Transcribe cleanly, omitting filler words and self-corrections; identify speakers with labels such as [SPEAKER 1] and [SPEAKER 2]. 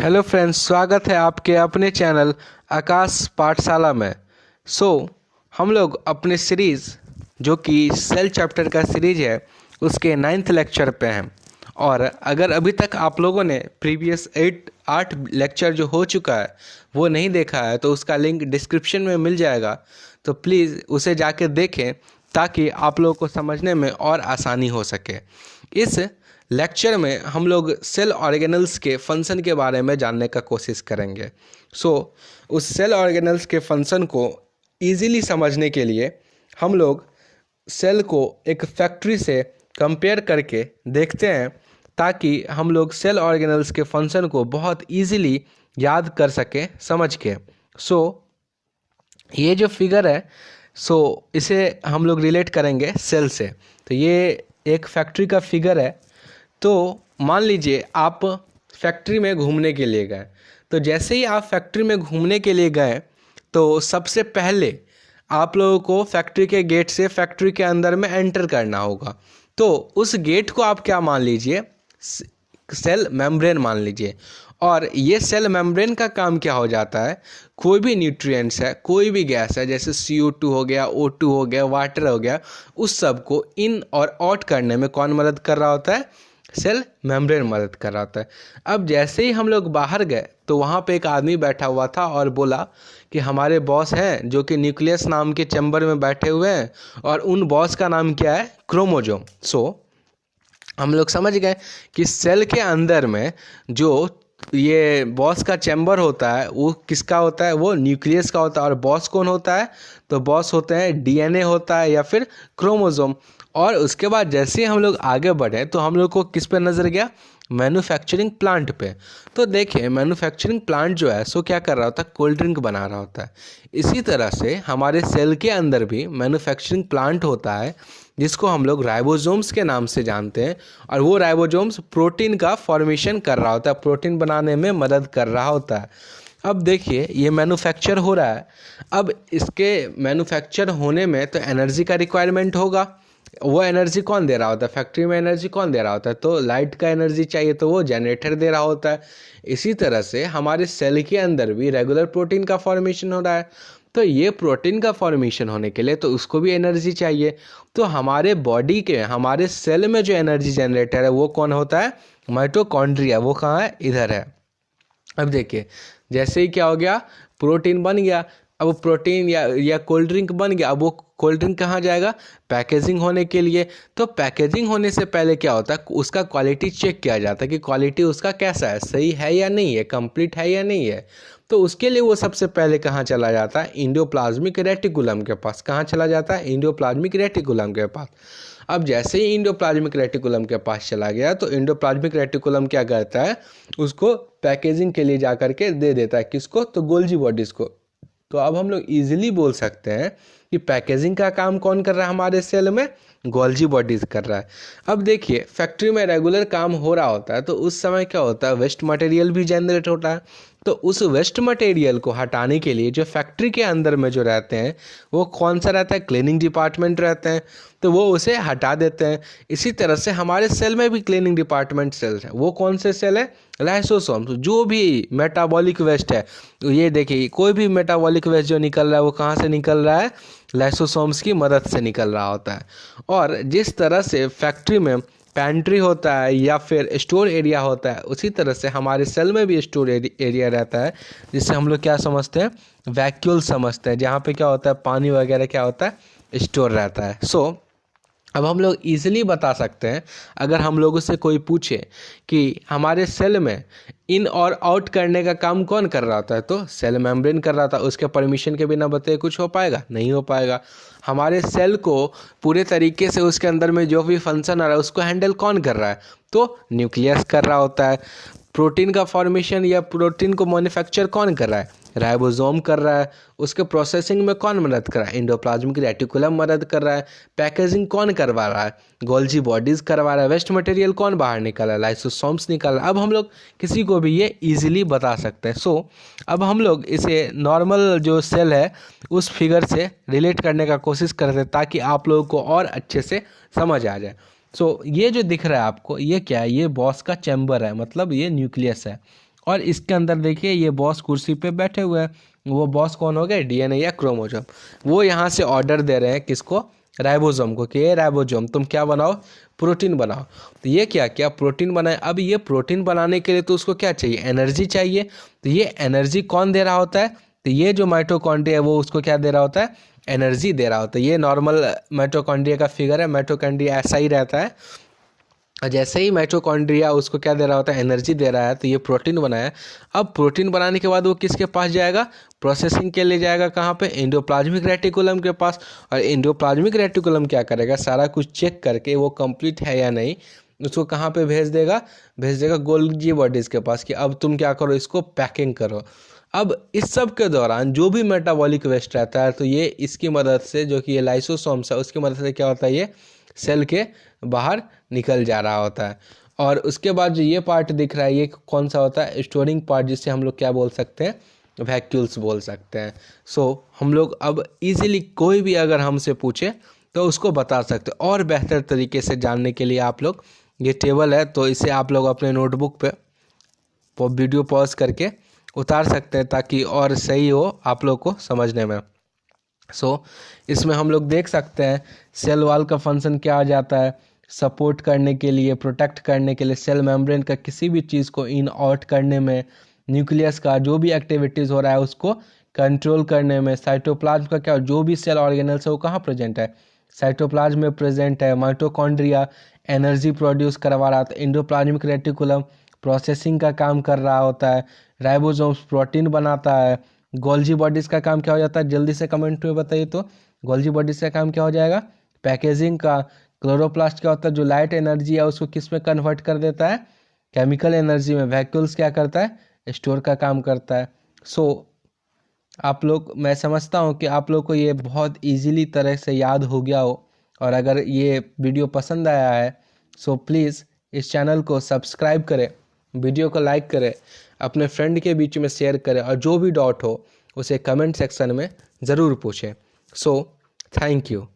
[SPEAKER 1] Hello friends, स्वागत है आपके अपने चैनल आकाश पाठशाला में। हम लोग अपने सीरीज़ जो कि सेल चैप्टर का सीरीज है उसके 9th लेक्चर पे हैं। और अगर अभी तक आप लोगों ने प्रीवियस 8 लेक्चर जो हो चुका है वो नहीं देखा है तो उसका लिंक डिस्क्रिप्शन में मिल जाएगा, तो प्लीज़ उसे जाके देखें ताकि आप लोगों को समझने में और आसानी हो सके। इस लेक्चर में हम लोग सेल ऑर्गेनल्स के फंक्शन के बारे में जानने का कोशिश करेंगे। उस सेल ऑर्गेनल्स के फंक्शन को ईज़िली समझने के लिए हम लोग सेल को एक फैक्ट्री से कंपेयर करके देखते हैं ताकि हम लोग सेल ऑर्गेनल्स के फंक्शन को बहुत ईज़िली याद कर सकें समझ के। ये जो फिगर है इसे हम लोग रिलेट करेंगे सेल से। तो ये एक फैक्ट्री का फिगर है। तो मान लीजिए आप फैक्ट्री में घूमने के लिए गए, तो जैसे ही आप फैक्ट्री में घूमने के लिए गए तो सबसे पहले आप लोगों को फैक्ट्री के गेट से फैक्ट्री के अंदर में एंटर करना होगा। तो उस गेट को आप क्या मान लीजिए, सेल मेम्ब्रेन मान लीजिए। और ये सेल मेम्ब्रेन का काम क्या हो जाता है, कोई भी न्यूट्रिएंट्स है, कोई भी गैस है, जैसे CO2 हो गया, O2 हो गया, वाटर हो गया, उस सब को इन और आउट करने में कौन मदद कर रहा होता है, सेल मेम्ब्रेन मदद कर रहा होता है। अब जैसे ही हम लोग बाहर गए तो वहाँ पे एक आदमी बैठा हुआ था और बोला कि हमारे बॉस हैं जो कि न्यूक्लियस नाम के चैम्बर में बैठे हुए हैं और उन बॉस का नाम क्या है, क्रोमोसोम। हम लोग समझ गए कि सेल के अंदर में जो ये बॉस का चैम्बर होता है वो किसका होता है, वो न्यूक्लियस का होता है। और बॉस कौन होता है, तो बॉस होते हैं DNA होता है या फिर क्रोमोसोम। और उसके बाद जैसे ही हम लोग आगे बढ़े तो हम लोग को किस पे नज़र गया, मैन्युफैक्चरिंग प्लांट पे। तो देखिए मैन्युफैक्चरिंग प्लांट जो है क्या कर रहा होता है, कोल्ड ड्रिंक बना रहा होता है। इसी तरह से हमारे सेल के अंदर भी मैन्युफैक्चरिंग प्लांट होता है जिसको हम लोग राइबोसोम्स के नाम से जानते हैं। और वो राइबोसोम्स प्रोटीन का फॉर्मेशन कर रहा होता है, प्रोटीन बनाने में मदद कर रहा होता है। अब देखिए ये मैन्युफैक्चर हो रहा है। अब इसके मैन्युफैक्चर होने में तो एनर्जी का रिक्वायरमेंट होगा। वो एनर्जी कौन दे रहा होता है, फैक्ट्री में एनर्जी कौन दे रहा होता है, तो लाइट का एनर्जी चाहिए तो वो जनरेटर दे रहा होता है। इसी तरह से हमारे सेल के अंदर भी रेगुलर प्रोटीन का फॉर्मेशन हो रहा है। तो ये प्रोटीन का फॉर्मेशन होने के लिए तो उसको भी एनर्जी चाहिए। तो हमारे बॉडी के, हमारे सेल में जो एनर्जी जनरेटर है वो कौन होता है, माइटोकॉन्ड्रिया। वो कहाँ है, इधर है। अब देखिए जैसे ही क्या हो गया, प्रोटीन बन गया। अब प्रोटीन या कोल्ड ड्रिंक बन गया। अब वो कोल्ड ड्रिंक कहाँ जाएगा, पैकेजिंग होने के लिए। तो पैकेजिंग होने से पहले क्या होता है, उसका क्वालिटी चेक किया जाता है कि क्वालिटी उसका कैसा है, सही है या नहीं है, कंप्लीट है या नहीं है। तो उसके लिए वो सबसे पहले कहाँ चला जाता है, एंडोप्लाज्मिक रेटिकुलम के पास। कहाँ चला जाता है, एंडोप्लाज्मिक रेटिकुलम के पास। अब जैसे ही एंडोप्लाज्मिक रेटिकुलम के पास चला गया तो एंडोप्लाज्मिक रेटिकुलम क्या करता है, उसको पैकेजिंग के लिए जा करके दे देता है, किसको, तो गोल्जी बॉडीज़ को। तो अब हम लोग इजीली बोल सकते हैं कि पैकेजिंग का काम कौन कर रहा है हमारे सेल में, गोल्जी बॉडीज़ कर रहा है। अब देखिए फैक्ट्री में रेगुलर काम हो रहा होता है तो उस समय क्या होता है, वेस्ट मटेरियल भी जनरेट होता है। तो उस वेस्ट मटेरियल को हटाने के लिए जो फैक्ट्री के अंदर में जो रहते हैं वो कौन सा रहता है, क्लीनिंग डिपार्टमेंट रहते हैं, तो वो उसे हटा देते हैं। इसी तरह से हमारे सेल में भी क्लीनिंग डिपार्टमेंट सेल्स हैं। वो कौन से सेल है, लाइसोसोम्स। जो भी मेटाबॉलिक वेस्ट है, तो ये देखिए कोई भी मेटाबॉलिक वेस्ट जो निकल रहा है वो कहाँ से निकल रहा है, लाइसोसोम्स की मदद से निकल रहा होता है। और जिस तरह से फैक्ट्री में पैंट्री होता है या फिर स्टोर एरिया होता है, उसी तरह से हमारे सेल में भी स्टोर एरिया रहता है, जिससे हम लोग क्या समझते हैं, वैक्यूल समझते हैं, जहाँ पे क्या होता है, पानी वगैरह क्या होता है, स्टोर रहता है। अब हम लोग इजीली बता सकते हैं, अगर हम लोगों से कोई पूछे कि हमारे सेल में इन और आउट करने का काम कौन कर रहा होता है, तो सेल मेम्ब्रेन कर रहा था। उसके परमिशन के बिना बताए कुछ हो पाएगा, नहीं हो पाएगा। हमारे सेल को पूरे तरीके से उसके अंदर में जो भी फंक्शन आ रहा है उसको हैंडल कौन कर रहा है, तो न्यूक्लियस कर रहा होता है। प्रोटीन का फॉर्मेशन या प्रोटीन को मैन्युफैक्चर कौन कर रहा है, राइबोसोम कर रहा है। उसके प्रोसेसिंग में कौन मदद कर रहा है, एंडोप्लाज्मिक रेटिकुलम मदद कर रहा है। पैकेजिंग कौन करवा रहा है, गोल्जी बॉडीज़ करवा रहा है। वेस्ट मटेरियल कौन बाहर निकल रहा है, लाइसोसोम्स निकल रहा है। अब हम लोग किसी को भी ये इजीली बता सकते हैं। अब हम लोग इसे नॉर्मल जो सेल है उस फिगर से रिलेट करने का कोशिश करते हैं ताकि आप लोगों को और अच्छे से समझ आ जाए। ये जो दिख रहा है आपको, ये क्या है, ये बॉस का चैम्बर है, मतलब ये न्यूक्लियस है। और इसके अंदर देखिए ये बॉस कुर्सी पे बैठे हुए हैं। वो बॉस कौन हो गए, डीएनए या क्रोमोसोम। वो यहाँ से ऑर्डर दे रहे हैं किसको, राइबोसोम को, कि ये राइबोसोम तुम क्या बनाओ, प्रोटीन बनाओ। तो ये क्या क्या प्रोटीन बनाए। अब ये प्रोटीन बनाने के लिए तो उसको क्या चाहिए, एनर्जी चाहिए। तो ये एनर्जी कौन दे रहा होता है, तो ये जो माइटोकॉन्ड्रिया है वो उसको क्या दे रहा होता है, एनर्जी दे रहा होता है। ये नॉर्मल माइटोकॉन्ड्रिया का फिगर है, माइटोकॉन्ड्रिया ऐसा ही रहता है। और जैसे ही माइटोकॉन्ड्रिया उसको क्या दे रहा होता है, एनर्जी दे रहा है, तो ये प्रोटीन बनाया। अब प्रोटीन बनाने के बाद वो किसके पास जाएगा, प्रोसेसिंग के लिए जाएगा, कहाँ पे, एंडोप्लाज्मिक रेटिकुलम के पास। और एंडोप्लाज्मिक रेटिकुलम क्या करेगा, सारा कुछ चेक करके वो कंप्लीट है या नहीं, उसको कहाँ पे भेज देगा गोल्गी बॉडीज़ के पास, कि अब तुम क्या करो, इसको पैकिंग करो। अब इस सब के दौरान जो भी मेटाबॉलिक वेस्ट रहता है, तो ये इसकी मदद से, जो कि ये लाइसोसोम्स है, उसकी मदद से क्या होता है, ये सेल के बाहर निकल जा रहा होता है। और उसके बाद जो ये पार्ट दिख रहा है, ये कौन सा होता है, स्टोरिंग पार्ट, जिससे हम लोग क्या बोल सकते हैं, वैक्यूल्स बोल सकते हैं। सो हम लोग अब इजीली कोई भी अगर हमसे पूछे तो उसको बता सकते हैं। और बेहतर तरीके से जानने के लिए आप लोग, ये टेबल है तो इसे आप लोग अपने नोटबुक पे वीडियो पॉज करके उतार सकते हैं, ताकि और सही हो आप लोग को समझने में। इसमें हम लोग देख सकते हैं सेल वॉल का फंक्शन क्या आ जाता है, सपोर्ट करने के लिए, प्रोटेक्ट करने के लिए, सेल मेम्ब्रेन का किसी भी चीज़ को इन आउट करने में, न्यूक्लियस का जो भी एक्टिविटीज़ हो रहा है उसको कंट्रोल करने में, साइटोप्लाज्म का क्या, जो भी सेल ऑर्गेनल्स है वो कहाँ प्रेजेंट है, साइटोप्लाज्म में प्रेजेंट है। माइटोकॉन्ड्रिया एनर्जी प्रोड्यूस करवा रहा था, एंडोप्लाज्मिक रेटिकुलम प्रोसेसिंग का काम कर रहा होता है, राइबोसोम्स प्रोटीन बनाता है। गोल्जी बॉडीज़ का काम क्या हो जाता है, जल्दी से कमेंट में बताइए तो गोल्जी बॉडीज़ का काम क्या हो जाएगा, पैकेजिंग का। क्लोरोप्लास्ट क्या होता है, जो लाइट एनर्जी है उसको किस में कन्वर्ट कर देता है, केमिकल एनर्जी में। वैक्यूल्स क्या करता है, स्टोर का काम करता है। आप लोग, मैं समझता हूँ कि आप लोग को ये बहुत इजीली तरह से याद हो गया हो। और अगर ये वीडियो पसंद आया है सो प्लीज़ इस चैनल को सब्सक्राइब करें, वीडियो को लाइक करें, अपने फ्रेंड के बीच में शेयर करें, और जो भी डाउट हो उसे कमेंट सेक्शन में ज़रूर पूछें। Thank you.